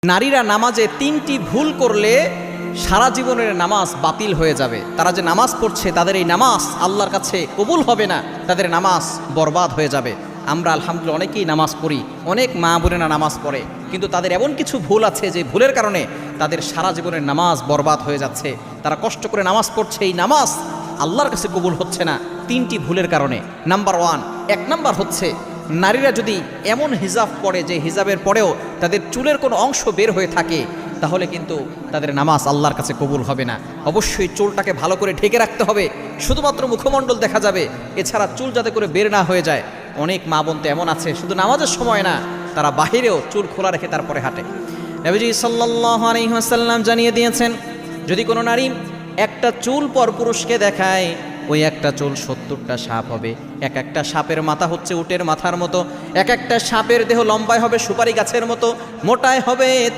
নারীরা নামাজে 3টি ভুল করলে সারা জীবনের নামাজ বাতিল হয়ে যাবে। তারা যে নামাজ পড়ছে তাদের এই নামাজ আল্লাহর কাছে কবুল হবে না, তাদের নামাজ বরবাদ হয়ে যাবে। আমরা আলহামদুলিল্লাহ অনেকেই নামাজ পড়ি, অনেক মা বোনেরা নামাজ পড়ে, কিন্তু তাদের এমন কিছু ভুল আছে যে ভুলের কারণে তাদের সারা জীবনের নামাজ বরবাদ হয়ে যাচ্ছে। তারা কষ্ট করে নামাজ পড়ছে, এই নামাজ আল্লাহর কাছে কবুল হচ্ছে না 3টি ভুলের কারণে। নাম্বার 1, 1 নাম্বার হচ্ছে নারীরা যদি এমন হিজাব পরে যে হিজাবের পরেও তাদের চুলের কোনো অংশ বের হয়ে থাকে, তাহলে কিন্তু তাদের নামাজ আল্লাহর কাছে কবুল হবে না। অবশ্যই চুলটাকে ভালো করে ঢেকে রাখতে হবে, শুধুমাত্র মুখমণ্ডল দেখা যাবে, এছাড়া চুল যাতে করে বের না হয়ে যায়। অনেক মা বোন তো এমন আছে শুধু নামাজের সময় না, তারা বাহিরেও চুল খোলা রেখে তারপরে হাঁটে। নবীজি সাল্লাল্লাহু আলাইহি ওয়াসাল্লাম জানিয়ে দিয়েছেন, যদি কোনো নারী একটা চুল পর পুরুষকে দেখায়, ওই একটা চুল 70টা সাপ হবে। এক একটা সাপের মাথা হচ্ছে উটের মাথার মতো, এক একটা সাপের দেহ লম্বায় হবে সুপারি গাছের মতো, মোটায় হবে